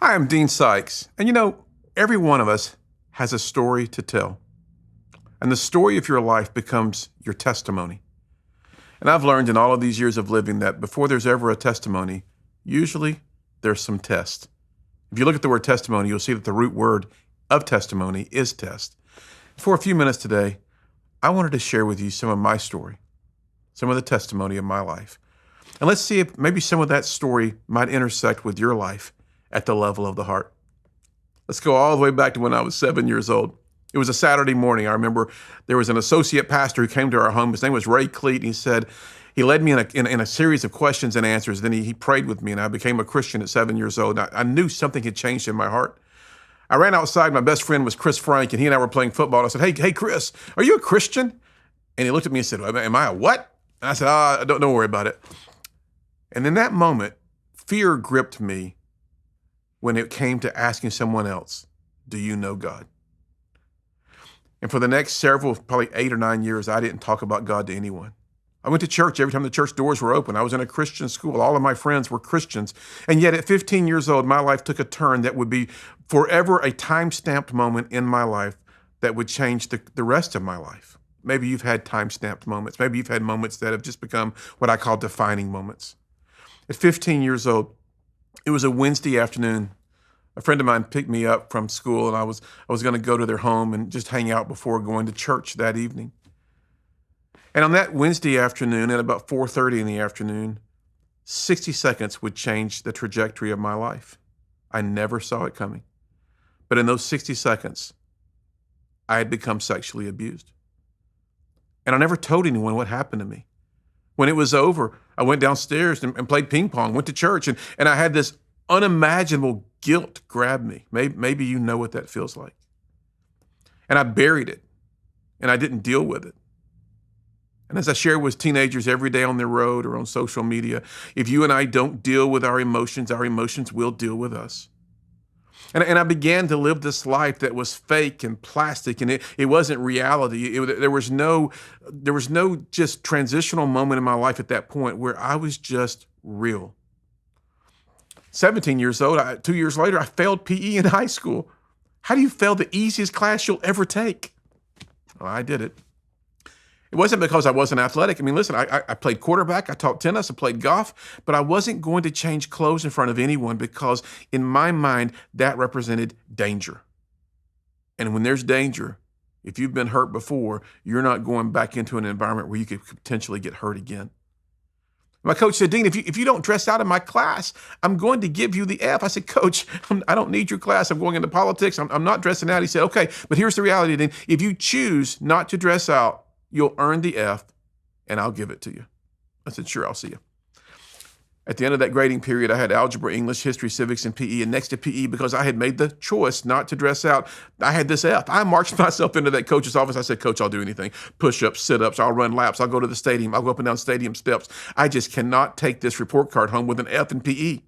Hi, I'm Dean Sikes. And every one of us has a story to tell. And the story of your life becomes your testimony. And I've learned in all of these years of living that before there's ever a testimony, usually there's some test. If you look at the word testimony, you'll see that the root word of testimony is test. For a few minutes today, I wanted to share with you some of my story, some of the testimony of my life. And let's see if maybe some of that story might intersect with your life at the level of the heart. Let's go all the way back to when I was 7 years old. It was a Saturday morning. I remember there was an associate pastor who came to our home. His name was Ray Cleet. And he led me in a series of questions and answers. Then he prayed with me, and I became a Christian at 7 years old. I knew something had changed in my heart. I ran outside. My best friend was Chris Frank, and he and I were playing football. And I said, hey, Chris, are you a Christian? And he looked at me and said, am I a what? And I said, don't worry about it. And in that moment, fear gripped me when it came to asking someone else, do you know God? And for the next several, probably 8 or 9 years, I didn't talk about God to anyone. I went to church every time the church doors were open. I was in a Christian school. All of my friends were Christians. And yet at 15 years old, my life took a turn that would be forever a time-stamped moment in my life that would change the rest of my life. Maybe you've had time-stamped moments. Maybe you've had moments that have just become what I call defining moments. At 15 years old, it was a Wednesday afternoon. A friend of mine picked me up from school, and I was going to go to their home and just hang out before going to church that evening. And on that Wednesday afternoon, at about 4:30 in the afternoon, 60 seconds would change the trajectory of my life. I never saw it coming. But in those 60 seconds, I had become sexually abused. And I never told anyone what happened to me. When it was over, I went downstairs and played ping pong, went to church, and I had this unimaginable guilt grab me. Maybe you know what that feels like. And I buried it, and I didn't deal with it. And as I share with teenagers every day on the road or on social media, if you and I don't deal with our emotions will deal with us. And I began to live this life that was fake and plastic, and it wasn't reality. There was no just transitional moment in my life at that point where I was just real. 17 years old, 2 years later, I failed PE in high school. How do you fail the easiest class you'll ever take? Well, I did it. It wasn't because I wasn't athletic. I mean, listen, I played quarterback, I taught tennis, I played golf, but I wasn't going to change clothes in front of anyone because in my mind, that represented danger. And when there's danger, if you've been hurt before, you're not going back into an environment where you could potentially get hurt again. My coach said, Dean, if you don't dress out in my class, I'm going to give you the F. I said, Coach, I don't need your class. I'm going into politics. I'm not dressing out. He said, okay, but here's the reality, Dean. If you choose not to dress out, you'll earn the F, and I'll give it to you. I said, sure, I'll see you. At the end of that grading period, I had algebra, English, history, civics, and PE. And next to PE, because I had made the choice not to dress out, I had this F. I marched myself into that coach's office. I said, Coach, I'll do anything. Push-ups, sit-ups, I'll run laps. I'll go to the stadium. I'll go up and down stadium steps. I just cannot take this report card home with an F in PE.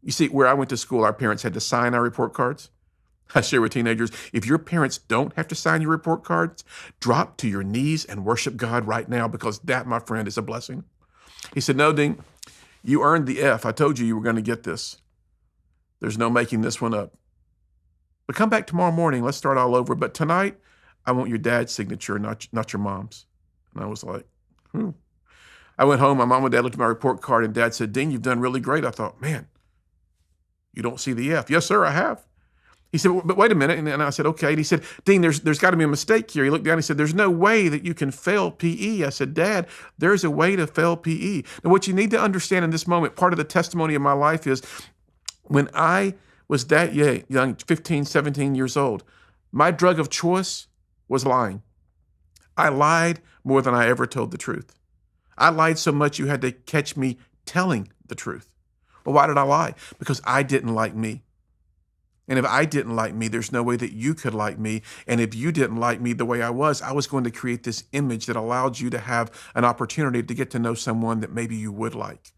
You see, where I went to school, our parents had to sign our report cards. I share with teenagers, if your parents don't have to sign your report cards, drop to your knees and worship God right now, because that, my friend, is a blessing. He said, no, Dean, you earned the F. I told you were going to get this. There's no making this one up. But come back tomorrow morning. Let's start all over. But tonight, I want your dad's signature, not your mom's. And I was like, I went home. My mom and dad looked at my report card, and Dad said, Dean, you've done really great. I thought, man, you don't see the F. Yes, sir, I have. He said, but wait a minute. And I said, okay. And he said, Dean, there's got to be a mistake here. He looked down and he said, there's no way that you can fail PE. I said, Dad, there's a way to fail PE. Now, what you need to understand in this moment, part of the testimony of my life is when I was that young, 15, 17 years old, my drug of choice was lying. I lied more than I ever told the truth. I lied so much you had to catch me telling the truth. Well, why did I lie? Because I didn't like me. And if I didn't like me, there's no way that you could like me. And if you didn't like me the way I was going to create this image that allowed you to have an opportunity to get to know someone that maybe you would like.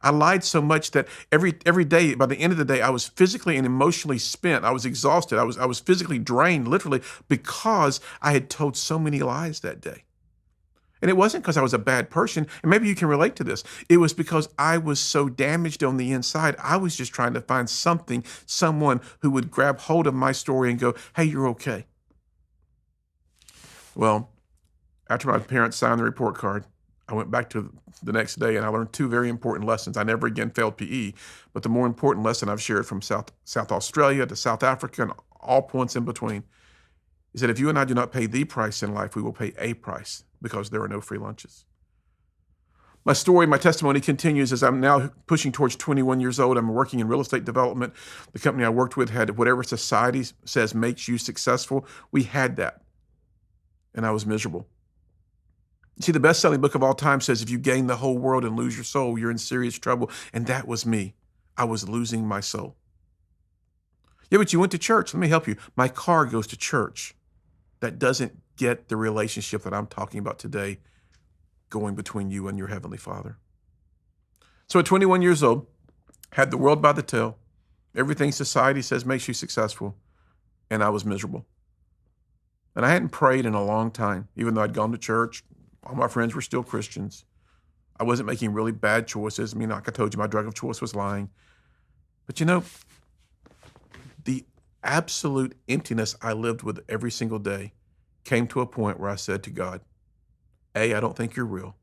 I lied so much that every day, by the end of the day, I was physically and emotionally spent. I was exhausted. I was physically drained, literally, because I had told so many lies that day. And it wasn't because I was a bad person. And maybe you can relate to this. It was because I was so damaged on the inside. I was just trying to find something, someone who would grab hold of my story and go, hey, you're okay. Well, after my parents signed the report card, I went back to the next day and I learned two very important lessons. I never again failed PE, but the more important lesson I've shared from South Australia to South Africa and all points in between is that if you and I do not pay the price in life, we will pay a price because there are no free lunches. My story, my testimony continues as I'm now pushing towards 21 years old. I'm working in real estate development. The company I worked with had whatever society says makes you successful. We had that, and I was miserable. See, the best-selling book of all time says if you gain the whole world and lose your soul, you're in serious trouble. And that was me. I was losing my soul. Yeah, but you went to church. Let me help you. My car goes to church. That doesn't get the relationship that I'm talking about today going between you and your Heavenly Father. So at 21 years old, had the world by the tail, everything society says makes you successful, and I was miserable. And I hadn't prayed in a long time, even though I'd gone to church. All my friends were still Christians. I wasn't making really bad choices. I mean, like I told you, my drug of choice was lying. But you know, the absolute emptiness I lived with every single day came to a point where I said to God, A, I don't think you're real.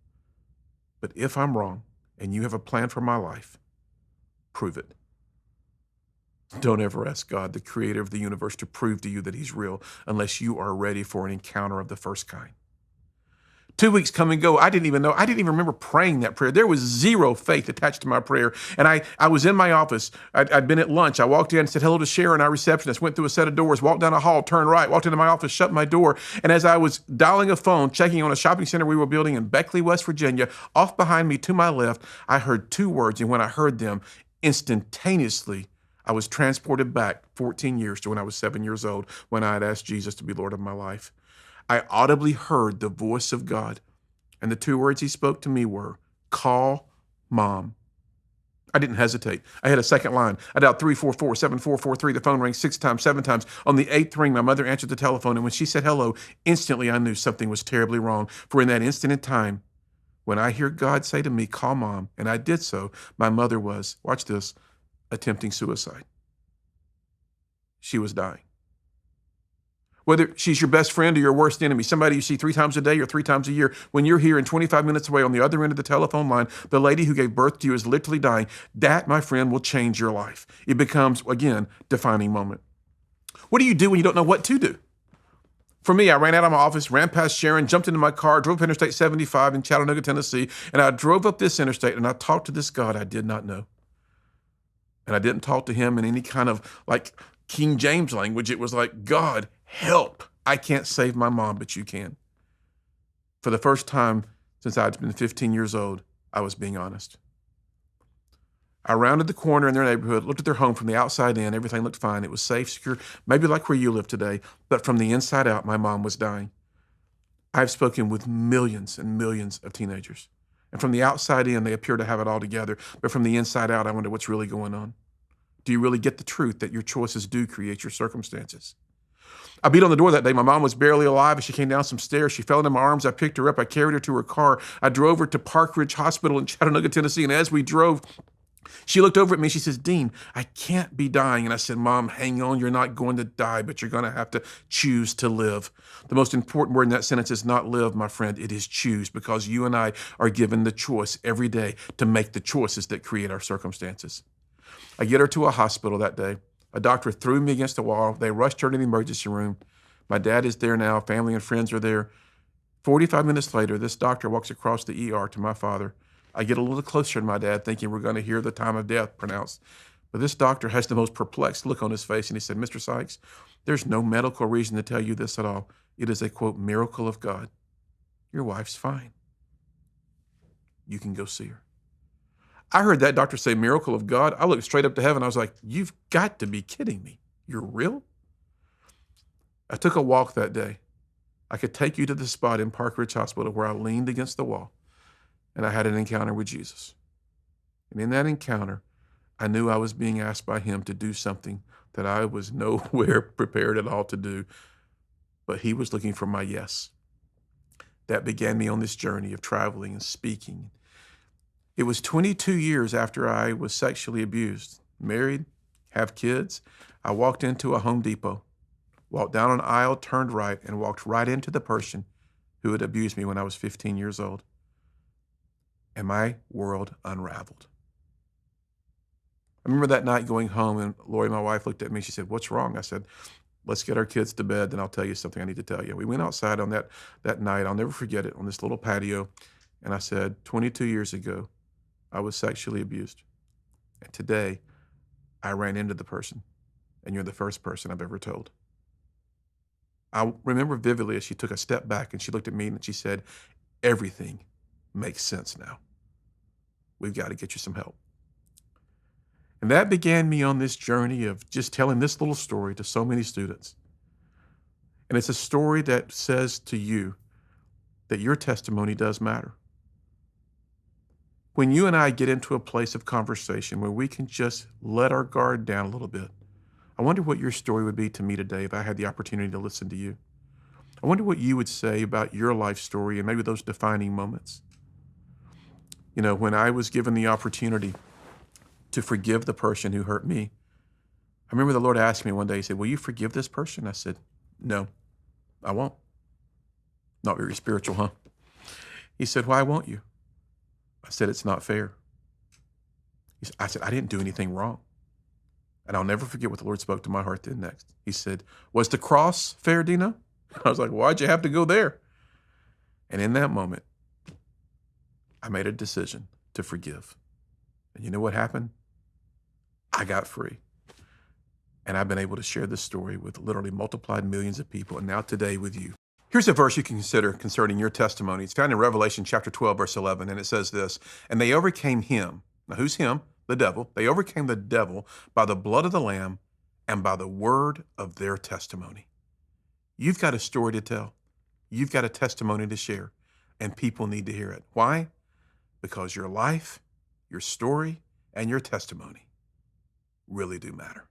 But if I'm wrong and you have a plan for my life, prove it. Don't ever ask God, the creator of the universe, to prove to you that he's real unless you are ready for an encounter of the first kind. 2 weeks come and go. I didn't even remember praying that prayer. There was zero faith attached to my prayer. And I was in my office. I'd been at lunch. I walked in, said hello to Sharon, our receptionist, went through a set of doors, walked down a hall, turned right, walked into my office, shut my door. And as I was dialing a phone, checking on a shopping center we were building in Beckley, West Virginia, off behind me to my left, I heard two words. And when I heard them, instantaneously, I was transported back 14 years to when I was 7 years old, when I had asked Jesus to be Lord of my life. I audibly heard the voice of God, and the two words he spoke to me were, call Mom. I didn't hesitate. I had a second line. I dialed 344-7443. The phone rang 6 times, 7 times. On the 8th ring, my mother answered the telephone, and when she said hello, instantly I knew something was terribly wrong. For in that instant in time, when I hear God say to me, call Mom, and I did so, my mother was, watch this, attempting suicide. She was dying. Whether she's your best friend or your worst enemy, somebody you see 3 times a day or 3 times a year, when you're here and 25 minutes away on the other end of the telephone line, the lady who gave birth to you is literally dying. That, my friend, will change your life. It becomes, again, defining moment. What do you do when you don't know what to do? For me, I ran out of my office, ran past Sharon, jumped into my car, drove up Interstate 75 in Chattanooga, Tennessee, and I drove up this interstate and I talked to this God I did not know. And I didn't talk to him in any kind of like King James language. It was like, God, help. I can't save my mom, but you can. For the first time since I'd been 15 years old, I was being honest. I rounded the corner in their neighborhood, looked at their home from the outside in. Everything looked fine. It was safe, secure, maybe like where you live today. But from the inside out, my mom was dying. I've spoken with millions and millions of teenagers. And from the outside in, they appear to have it all together. But from the inside out, I wonder what's really going on. Do you really get the truth that your choices do create your circumstances? I beat on the door that day. My mom was barely alive as she came down some stairs. She fell into my arms. I picked her up. I carried her to her car. I drove her to Park Ridge Hospital in Chattanooga, Tennessee. And as we drove, she looked over at me. She says, Dean, I can't be dying. And I said, Mom, hang on. You're not going to die, but you're going to have to choose to live. The most important word in that sentence is not live, my friend. It is choose, because you and I are given the choice every day to make the choices that create our circumstances. I get her to a hospital that day. A doctor threw me against the wall. They rushed her to the emergency room. My dad is there now. Family and friends are there. 45 minutes later, this doctor walks across the ER to my father. I get a little closer to my dad, thinking we're going to hear the time of death pronounced. But this doctor has the most perplexed look on his face, and he said, Mr. Sikes, there's no medical reason to tell you this at all. It is a, quote, miracle of God. Your wife's fine. You can go see her. I heard that doctor say miracle of God. I looked straight up to heaven. I was like, you've got to be kidding me. You're real? I took a walk that day. I could take you to the spot in Park Ridge Hospital where I leaned against the wall and I had an encounter with Jesus. And in that encounter, I knew I was being asked by him to do something that I was nowhere prepared at all to do, but he was looking for my yes. that began me on this journey of traveling and speaking. It was 22 years after I was sexually abused, married, have kids. I walked into a Home Depot, walked down an aisle, turned right, and walked right into the person who had abused me when I was 15 years old. And my world unraveled. I remember that night going home, and Lori, my wife, looked at me. She said, "What's wrong?" I said, "Let's get our kids to bed, then I'll tell you something I need to tell you." We went outside on that night. I'll never forget it, on this little patio. And I said, 22 years ago, I was sexually abused. And today, I ran into the person, and you're the first person I've ever told. I remember vividly as she took a step back and she looked at me and she said, "Everything makes sense now. We've got to get you some help." And that began me on this journey of just telling this little story to so many students. And it's a story that says to you that your testimony does matter. When you and I get into a place of conversation where we can just let our guard down a little bit, I wonder what your story would be to me today if I had the opportunity to listen to you. I wonder what you would say about your life story and maybe those defining moments. You know, when I was given the opportunity to forgive the person who hurt me, I remember the Lord asked me one day, he said, "Will you forgive this person?" I said, "No, I won't." Not very spiritual, huh? He said, "Why won't you?" I said, "It's not fair." I said, "I didn't do anything wrong." And I'll never forget what the Lord spoke to my heart then next. He said, "Was the cross fair, Dino?" I was like, "Why'd you have to go there?" And in that moment, I made a decision to forgive. And you know what happened? I got free. And I've been able to share this story with literally multiplied millions of people, and now today with you. Here's a verse you can consider concerning your testimony. It's found in Revelation chapter 12, verse 11, and it says this, "And they overcame him." Now who's him? The devil. "They overcame the devil by the blood of the Lamb and by the word of their testimony." You've got a story to tell. You've got a testimony to share, and people need to hear it. Why? Because your life, your story, and your testimony really do matter.